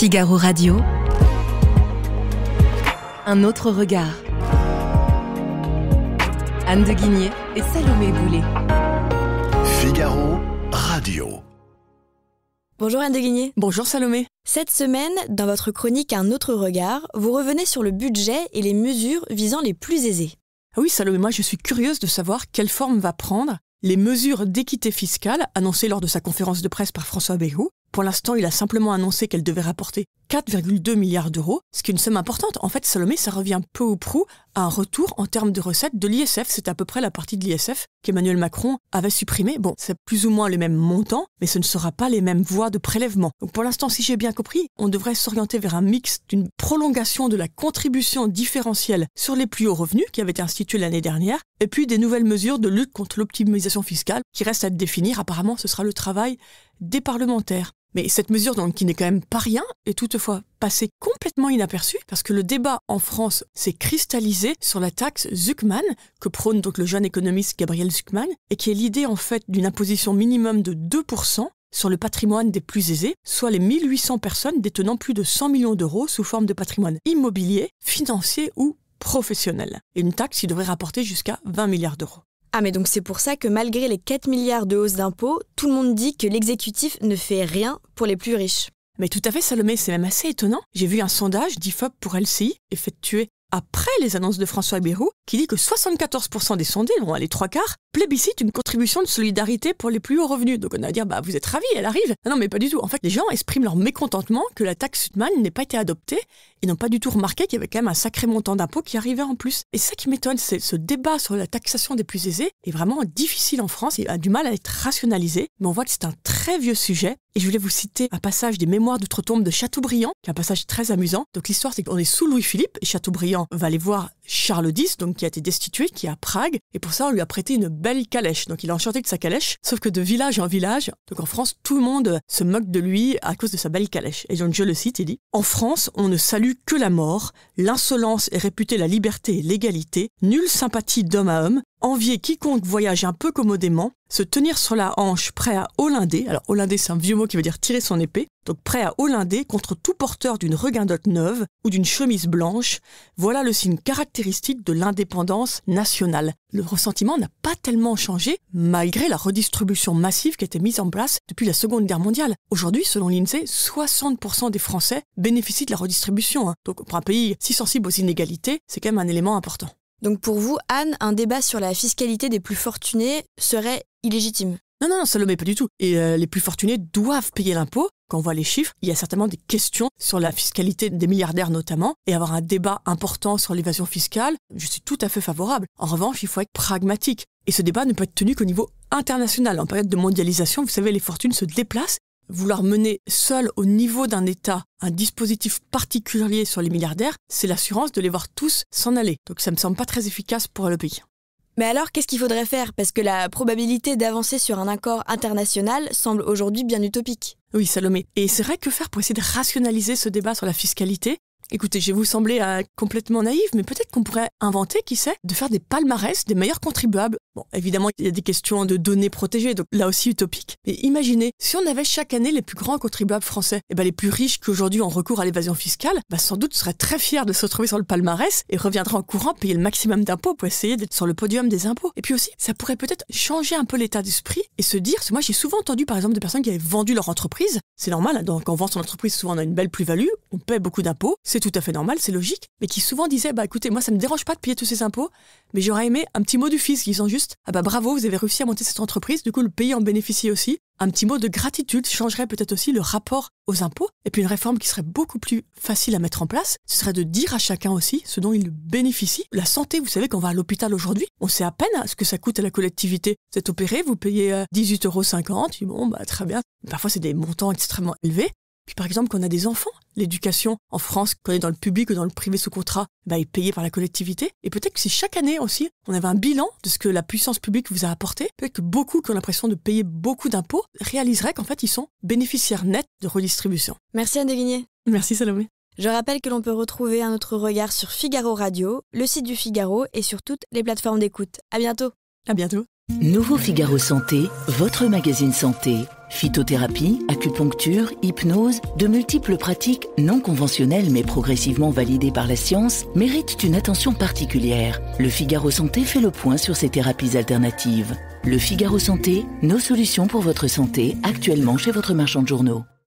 Figaro Radio. Un autre regard. Anne de Guigné et Salomé Boulet. Figaro Radio. Bonjour Anne de Guigné. Bonjour Salomé. Cette semaine, dans votre chronique Un autre regard, vous revenez sur le budget et les mesures visant les plus aisés. Ah oui Salomé, moi je suis curieuse de savoir quelle forme va prendre les mesures d'équité fiscale annoncées lors de sa conférence de presse par François Bayrou. Pour l'instant, il a simplement annoncé qu'elle devait rapporter 4,2 milliards d'euros, ce qui est une somme importante. En fait, Salomé, ça revient peu ou prou à un retour en termes de recettes de l'ISF. C'est à peu près la partie de l'ISF qu'Emmanuel Macron avait supprimée. Bon, c'est plus ou moins les mêmes montants, mais ce ne sera pas les mêmes voies de prélèvement. Donc pour l'instant, si j'ai bien compris, on devrait s'orienter vers un mix d'une prolongation de la contribution différentielle sur les plus hauts revenus qui avait été instituée l'année dernière, et puis des nouvelles mesures de lutte contre l'optimisation fiscale qui restent à définir. Apparemment, ce sera le travail des parlementaires. Mais cette mesure, donc, qui n'est quand même pas rien, est toutefois passée complètement inaperçue parce que le débat en France s'est cristallisé sur la taxe Zuckman, que prône donc le jeune économiste Gabriel Zuckman, et qui est l'idée en fait d'une imposition minimum de 2% sur le patrimoine des plus aisés, soit les 1800 personnes détenant plus de 100 millions d'euros sous forme de patrimoine immobilier, financier ou professionnel. Et une taxe qui devrait rapporter jusqu'à 20 milliards d'euros. Ah mais donc c'est pour ça que malgré les 4 milliards de hausse d'impôts, tout le monde dit que l'exécutif ne fait rien pour les plus riches. Mais tout à fait Salomé, c'est même assez étonnant. J'ai vu un sondage d'IFOP pour LCI, effectué après les annonces de François Bayrou, qui dit que 74% des sondés, dont les 3/4, plébiscitent une contribution de solidarité pour les plus hauts revenus. Donc on va dire, vous êtes ravis, elle arrive. Non mais pas du tout. En fait, les gens expriment leur mécontentement que la taxe Zuckman n'ait pas été adoptée et n'ont pas du tout remarqué qu'il y avait quand même un sacré montant d'impôts qui arrivait en plus. Et ça qui m'étonne, c'est ce débat sur la taxation des plus aisés est vraiment difficile en France. Il a du mal à être rationalisé, mais on voit que c'est un très vieux sujet. Et je voulais vous citer un passage des Mémoires d'outre-tombe de Chateaubriand, qui est un passage très amusant. Donc l'histoire, c'est qu'on est sous Louis-Philippe, et Chateaubriand va aller voir Charles X, donc qui a été destitué, qui est à Prague, et pour ça, on lui a prêté une belle calèche. Donc il est enchanté de sa calèche, sauf que de village en village, donc en France, tout le monde se moque de lui à cause de sa belle calèche. Et donc je le cite, il dit « En France, on ne salue que la mort, l'insolence est réputée la liberté et l'égalité, nulle sympathie d'homme à homme, envier quiconque voyage un peu commodément, se tenir sur la hanche prêt à olinder », alors olinder c'est un vieux mot qui veut dire tirer son épée, donc prêt à olinder contre tout porteur d'une redingote neuve ou d'une chemise blanche, voilà le signe caractéristique de l'indépendance nationale. Le ressentiment n'a pas tellement changé malgré la redistribution massive qui a été mise en place depuis la Seconde Guerre mondiale. Aujourd'hui, selon l'INSEE, 60% des Français bénéficient de la redistribution. Donc pour un pays si sensible aux inégalités, c'est quand même un élément important. Donc pour vous, Anne, un débat sur la fiscalité des plus fortunés serait illégitime? Non, Salomé, pas du tout. Et les plus fortunés doivent payer l'impôt. Quand on voit les chiffres, il y a certainement des questions sur la fiscalité des milliardaires notamment, et avoir un débat important sur l'évasion fiscale, je suis tout à fait favorable. En revanche, il faut être pragmatique. Et ce débat ne peut être tenu qu'au niveau international. En période de mondialisation, vous savez, les fortunes se déplacent. Vouloir mener seul au niveau d'un État un dispositif particulier sur les milliardaires, c'est l'assurance de les voir tous s'en aller. Donc ça me semble pas très efficace pour le pays. Mais alors, qu'est-ce qu'il faudrait faire? Parce que la probabilité d'avancer sur un accord international semble aujourd'hui bien utopique. Oui, Salomé. Et c'est vrai, que faire pour essayer de rationaliser ce débat sur la fiscalité? Écoutez, je vais vous sembler complètement naïve, mais peut-être qu'on pourrait inventer, qui sait, de faire des palmarès des meilleurs contribuables. Bon, évidemment, il y a des questions de données protégées, donc là aussi utopique. Mais imaginez, si on avait chaque année les plus grands contribuables français, les plus riches qui aujourd'hui ont recours à l'évasion fiscale, sans doute seraient très fiers de se retrouver sur le palmarès et reviendraient en courant payer le maximum d'impôts pour essayer d'être sur le podium des impôts. Et puis aussi, ça pourrait peut-être changer un peu l'état d'esprit et se dire, moi j'ai souvent entendu par exemple des personnes qui avaient vendu leur entreprise. C'est normal, donc quand on vend son entreprise, souvent on a une belle plus-value, on paie beaucoup d'impôts, c'est tout à fait normal, c'est logique, mais qui souvent disaient, écoutez, moi ça me dérange pas de payer tous ces impôts, mais j'aurais aimé un petit mot du fisc, disant juste, bravo, vous avez réussi à monter cette entreprise, du coup le pays en bénéficie aussi. Un petit mot de gratitude changerait peut-être aussi le rapport aux impôts. Et puis une réforme qui serait beaucoup plus facile à mettre en place, ce serait de dire à chacun aussi ce dont il bénéficie. La santé, vous savez, quand on va à l'hôpital aujourd'hui, on sait à peine ce que ça coûte à la collectivité. Vous êtes opéré, vous payez 18,50 €, très bien. Parfois c'est des montants extrêmement élevés. Puis par exemple, quand on a des enfants, l'éducation en France, quand on est dans le public ou dans le privé sous contrat, est payée par la collectivité. Et peut-être que si chaque année aussi, on avait un bilan de ce que la puissance publique vous a apporté, peut-être que beaucoup qui ont l'impression de payer beaucoup d'impôts réaliseraient qu'en fait, ils sont bénéficiaires nets de redistribution. Merci Anne de Guigné. Merci Salomé. Je rappelle que l'on peut retrouver Un autre regard sur Figaro Radio, le site du Figaro et sur toutes les plateformes d'écoute. À bientôt. À bientôt. Nouveau Figaro Santé, votre magazine santé. Phytothérapie, acupuncture, hypnose, de multiples pratiques non conventionnelles mais progressivement validées par la science méritent une attention particulière. Le Figaro Santé fait le point sur ces thérapies alternatives. Le Figaro Santé, nos solutions pour votre santé, actuellement chez votre marchand de journaux.